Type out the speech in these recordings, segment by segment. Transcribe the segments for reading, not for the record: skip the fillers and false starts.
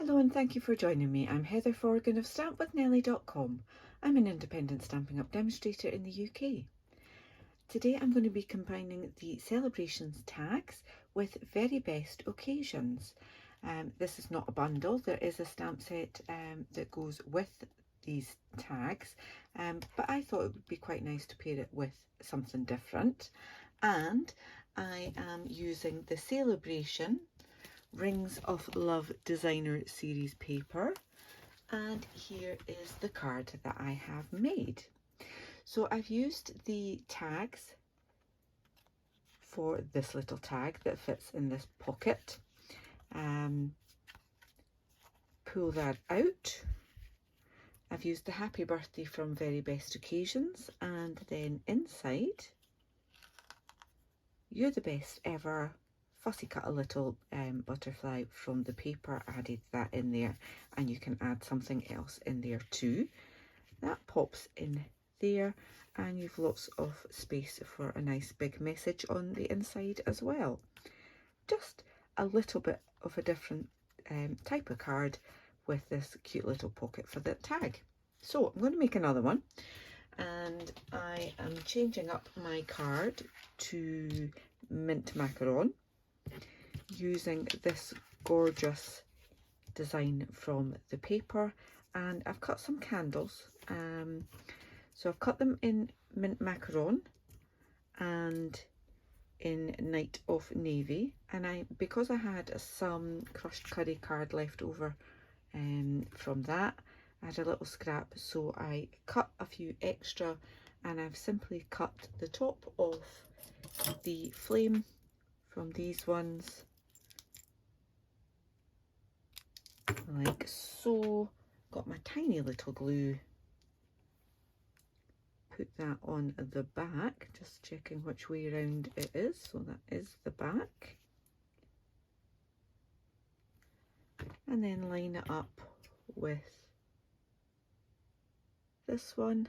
Hello and thank you for joining me. I'm Heather Forgan of stampwithnellie.com. I'm an independent Stampin' Up! Demonstrator in the UK. Today I'm going to be combining the Sale-A-Brations tags with Very Best Occasions. This is not a bundle, there is a stamp set that goes with these tags, but I thought it would be quite nice to pair it with something different. And I am using the Sale-A-Bration Rings of Love Designer Series paper, and here is the card that I have made. So I've used the tags for this little tag that fits in this pocket. Pull that out. I've used the happy birthday from Very Best Occasions, and then inside, you're the best ever. Fussy cut a little butterfly from the paper, added that in there, and you can add something else in there too. That pops in there, and you've lots of space for a nice big message on the inside as well. Just a little bit of a different type of card with this cute little pocket for the tag. So I'm going to make another one, and I am changing up my card to mint macaron, using this gorgeous design from the paper, and I've cut some candles. So I've cut them in mint macaron and in night of navy, and because I had some crushed curry card left over from that, I had a little scrap, so I cut a few extra, and I've simply cut the top of the flame from these ones like so. Got my tiny little glue, put that on the back, just checking which way around it is. So that is the back, and then line it up with this one,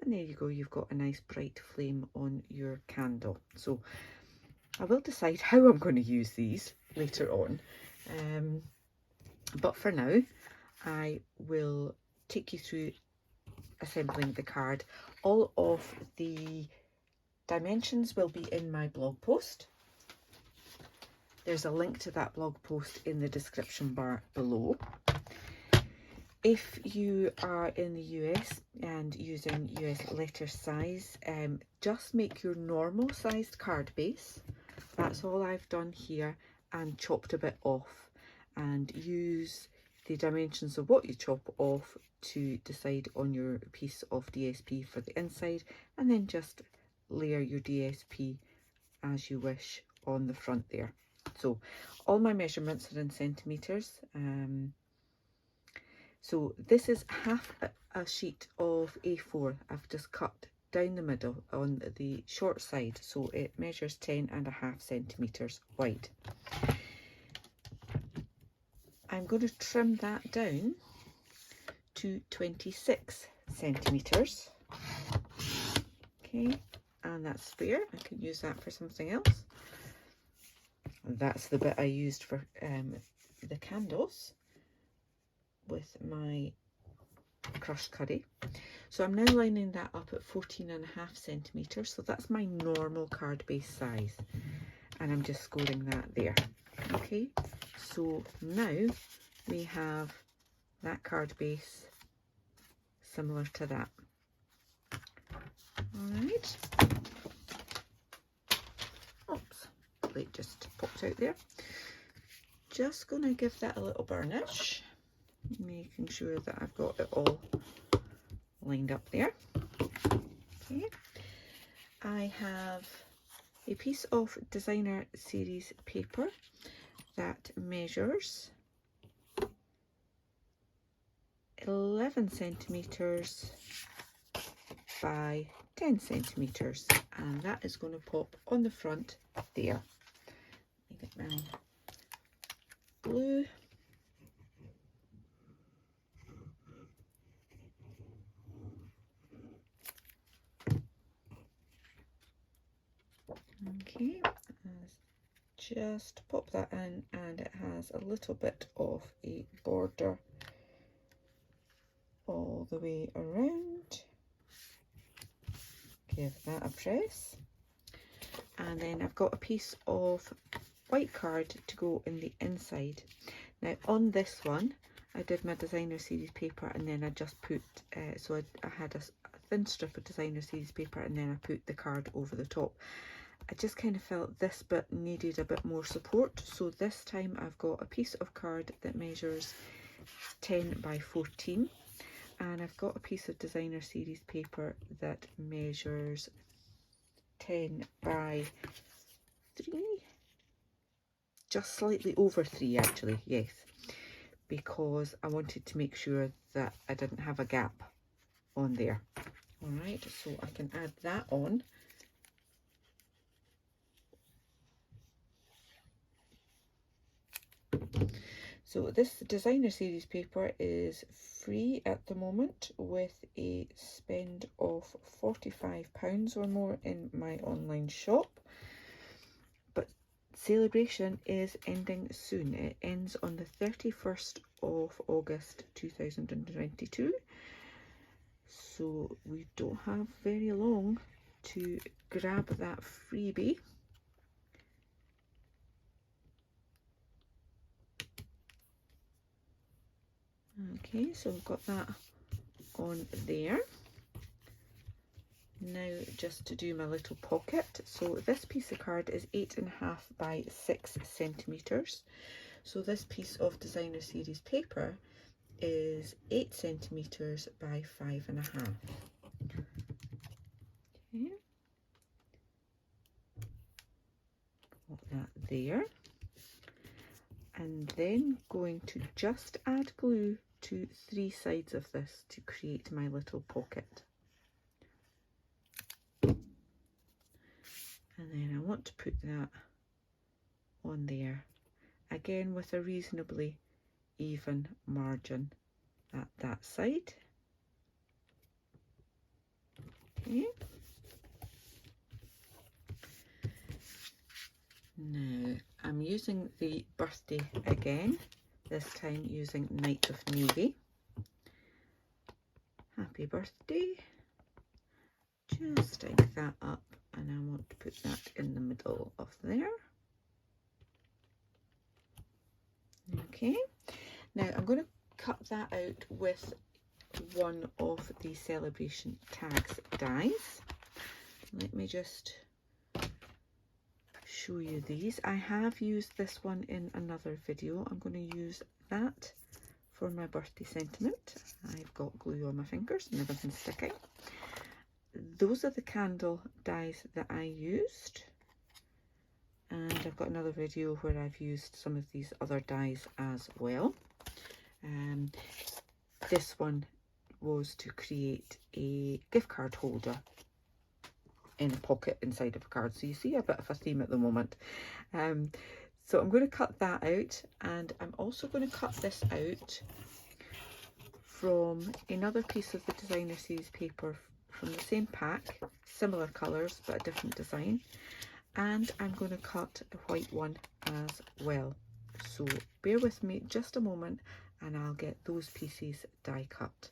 and there you go, you've got a nice bright flame on your candle. So I will decide how I'm going to use these later on, but for now I will take you through assembling the card. All of the dimensions will be in my blog post. There's a link to that blog post in the description bar below. If you are in the US and using US letter size, just make your normal sized card base. That's all I've done here, and chopped a bit off, and use the dimensions of what you chop off to decide on your piece of DSP for the inside, and then just layer your DSP as you wish on the front there. So all my measurements are in centimetres. So this is half a sheet of A4. I've just cut down the middle on the short side, so it measures 10.5 centimetres wide. I'm going to trim that down to 26 centimetres. Okay, and that's fair. I can use that for something else. And that's the bit I used for the candles with my crushed curry. So I'm now lining that up at 14.5 centimetres. So that's my normal card base size, and I'm just scoring that there. Okay, so now we have that card base similar to that. All right. Oops, plate just popped out there. Just going to give that a little burnish, making sure that I've got it all lined up there. Okay, I have a piece of designer series paper that measures 11 centimetres by 10 centimetres, and that is going to pop on the front there. Let me get my glue. Okay, just pop that in, and it has a little bit of a border all the way around. Give that a press. And then I've got a piece of white card to go in the inside. Now on this one, I did my designer series paper, and then I just put, so I had a thin strip of designer series paper, and then I put the card over the top. I just kind of felt this bit needed a bit more support, so this time I've got a piece of card that measures 10 by 14, and I've got a piece of designer series paper that measures 10 by 3, just slightly over 3 actually, yes, because I wanted to make sure that I didn't have a gap on there. All right, so I can add that on. So this designer series paper is free at the moment with a spend of £45 or more in my online shop. But Sale-A-Bration is ending soon. It ends on the 31st of August 2022. So we don't have very long to grab that freebie. Okay, so we've got that on there. Now just to do my little pocket. So this piece of card is 8.5 by 6 centimetres. So this piece of designer series paper is 8 centimetres by 5.5. Okay. Put that there. And then going to just add glue to 3 sides of this to create my little pocket. And then I want to put that on there, again with a reasonably even margin at that side. Okay. Now I'm using the birthday again, this time using Night of Navy. Happy birthday. Just stick that up, and I want to put that in the middle of there. Okay, now I'm going to cut that out with one of the Sale-A-Bration tags dies. Let me just show you these. I have used this one in another video. I'm going to use that for my birthday sentiment. I've got glue on my fingers and everything's sticking. Those are the candle dies that I used, and I've got another video where I've used some of these other dies as well. This one was to create a gift card holder in a pocket inside of a card, so you see a bit of a theme at the moment. So I'm going to cut that out, and I'm also going to cut this out from another piece of the designer series paper from the same pack, similar colours but a different design, and I'm going to cut a white one as well. So bear with me just a moment and I'll get those pieces die cut.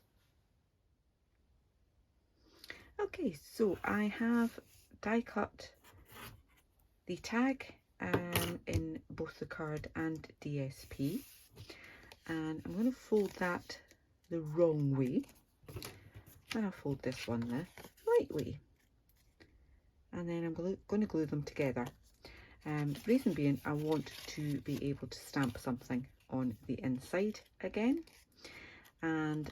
Okay, so I have die cut the tag in both the card and DSP, and I'm going to fold that the wrong way, and I'll fold this one the right way, and then I'm going to glue them together. Reason being, I want to be able to stamp something on the inside again, and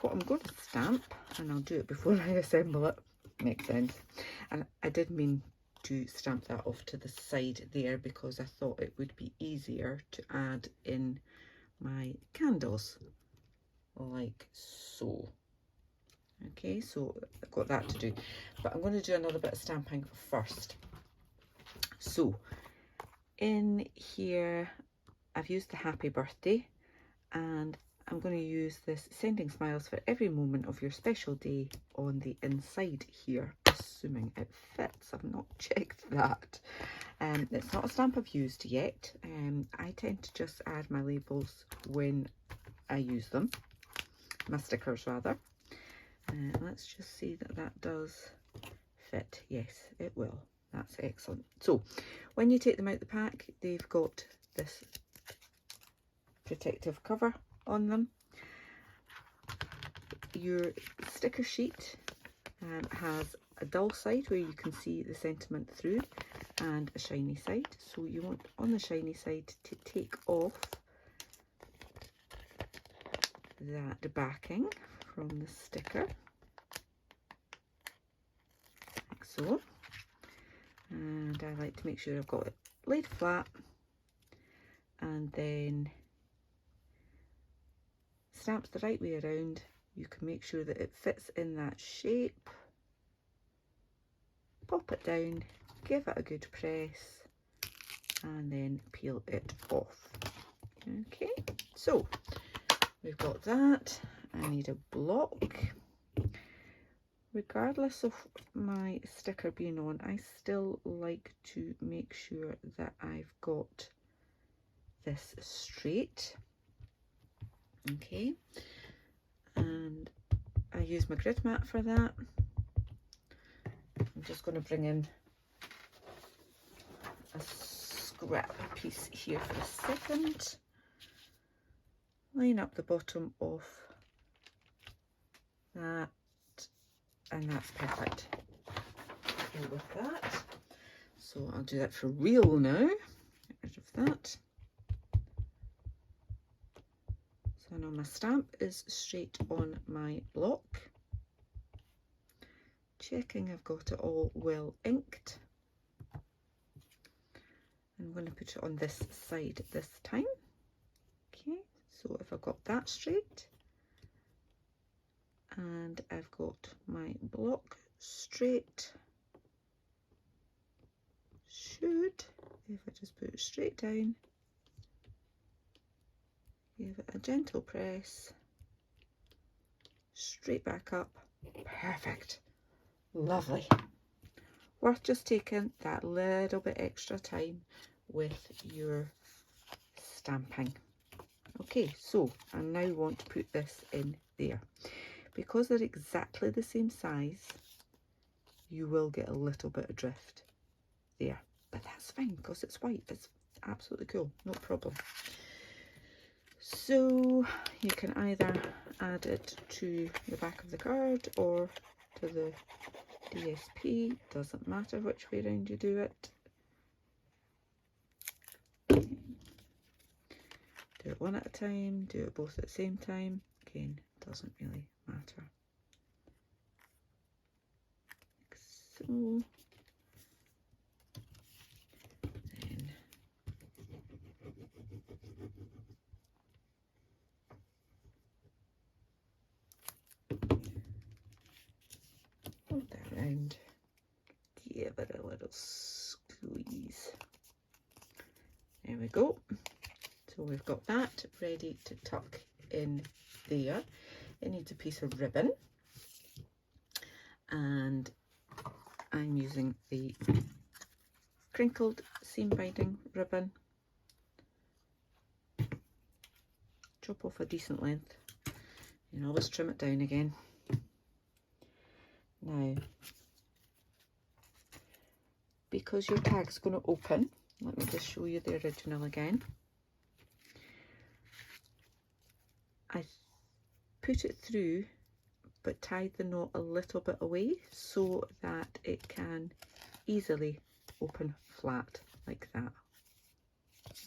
what I'm going to stamp, and I'll do it before I assemble it, makes sense, and I did mean to stamp that off to the side there because I thought it would be easier to add in my candles like so. Okay, so I've got that to do, but I'm going to do another bit of stamping first. So in here I've used the happy birthday, and I'm going to use this sending smiles for every moment of your special day on the inside here. assuming it fits. I've not checked that. It's not a stamp I've used yet. I tend to just add my labels when I use them, my stickers rather. Let's just see that that does fit. Yes, it will. That's excellent. So when you take them out the pack, they've got this protective cover on them. Your sticker sheet has a dull side where you can see the sentiment through and a shiny side. So you want on the shiny side to take off that backing from the sticker, like so. And I like to make sure I've got it laid flat and then stamped the right way around. You can make sure that it fits in that shape. Pop it down, give it a good press, and then peel it off. Okay, so we've got that. I need a block. Regardless of my sticker being on, I still like to make sure that I've got this straight. Okay, and I use my grid mat for that. I'm just going to bring in a scrap piece here for a second. Line up the bottom of that, and that's perfect. Okay with that. So I'll do that for real now. Get rid of that. So now my stamp is straight on my block. Checking I've got it all well inked. I'm going to put it on this side this time. Okay, so if I've got that straight and I've got my block straight, should, if I just put it straight down, give it a gentle press, straight back up, perfect, lovely. Worth just taking that little bit extra time with your stamping. Okay, so I now want to put this in there. Because they're exactly the same size, you will get a little bit of drift there, but that's fine because it's white. It's absolutely cool, no problem. So you can either add it to the back of the card or to the DSP, doesn't matter which way around you do it. Do it one at a time, do it both at the same time, again, doesn't really matter. Like so. Then hold that around, give it a little squeeze. There we go. So we've got that ready to tuck in there. It needs a piece of ribbon, and I'm using the crinkled seam binding ribbon. Chop off a decent length and always trim it down again. Now, because your tag's going to open, let me just show you the original again. I put it through but tied the knot a little bit away so that it can easily open flat like that.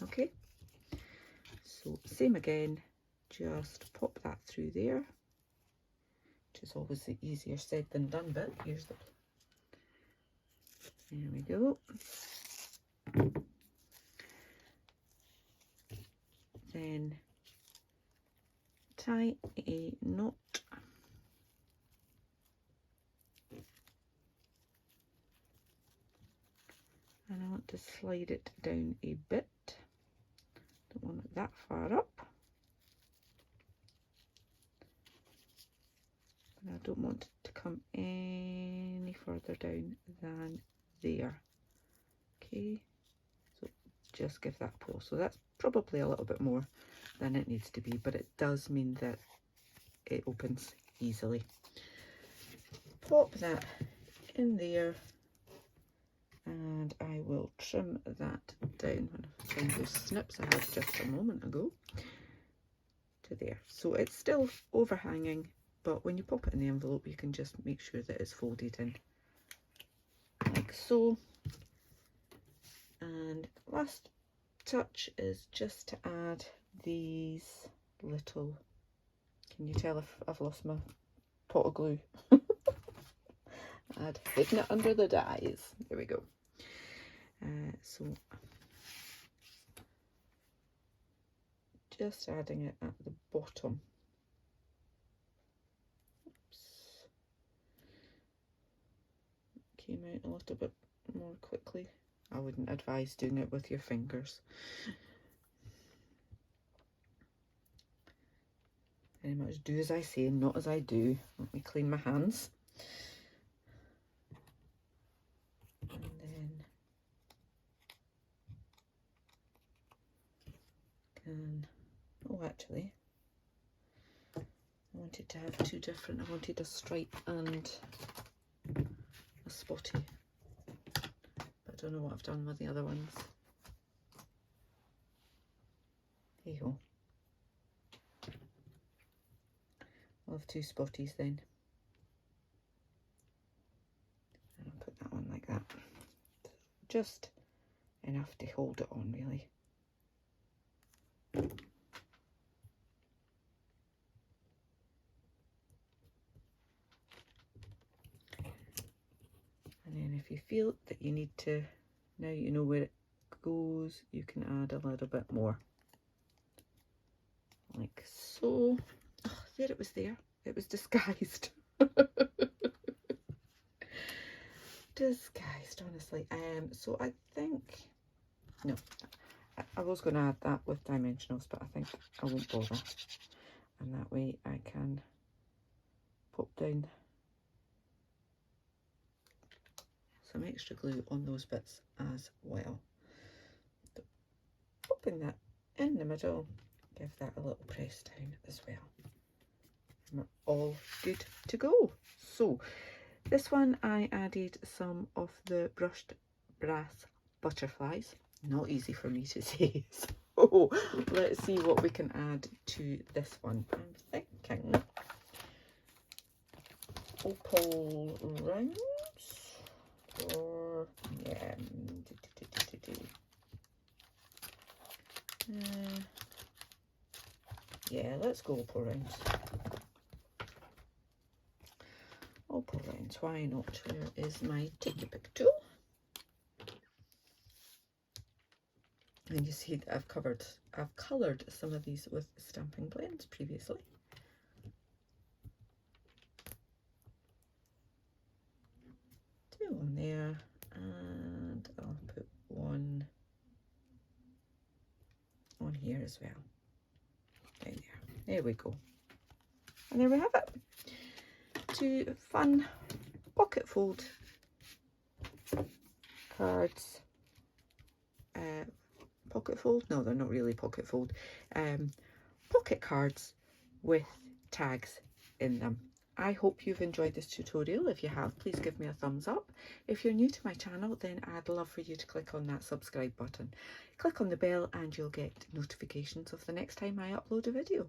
Okay, so same again, just pop that through there, which is always the easier said than done bit. Here's the, there we go. Then tie a knot and I want to slide it down a bit. Don't want it that far up, but I don't want it to come any further down than there. Okay, so just give that a pull. So that's probably a little bit more than it needs to be, but it does mean that it opens easily. Pop that in there, and I will trim that down when I find those snips I had just a moment ago to there. So it's still overhanging, but when you pop it in the envelope, you can just make sure that it's folded in like so. And last touch is just to add these little, can you tell if I've lost my pot of glue? I'd hidden it under the dies. There we go. So just adding it at the bottom. Oops. Came out a little bit more quickly. I wouldn't advise doing it with your fingers. Very much do as I say, not as I do. Let me clean my hands. And then oh, actually, I wanted to have two different. I wanted a stripe and a spotty. But I don't know what I've done with the other ones. Hey ho. I'll have two spotties then. And I'll put that one like that. Just enough to hold it on, really. And then if you feel that you need to, now you know where it goes, you can add a little bit more. Like so. Oh, there it was there. It was disguised. Disguised, honestly. So I think, no, I was going to add that with dimensionals, but I think I won't bother. And that way I can pop down some extra glue on those bits as well. So popping that in the middle, give that a little press down as well. And we're all good to go. So this one I added some of the brushed brass butterflies. Not easy for me to say. So let's see what we can add to this one. I'm thinking opal rounds, or yeah, yeah, let's go opal rounds. Opal rounds, why not? Where is my take your pick tool? And you see that I've coloured some of these with stamping blends previously. Two on there, and I'll put one on here as well. Down there. There we go. And there we have it. Two fun pocket fold cards. Pocket fold? No, they're not really pocket fold. Pocket cards with tags in them. I hope you've enjoyed this tutorial. If you have, please give me a thumbs up. If you're new to my channel, then I'd love for you to click on that subscribe button. Click on the bell and you'll get notifications of the next time I upload a video.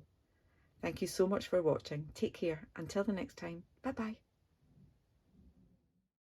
Thank you so much for watching. Take care. Until the next time. Bye bye.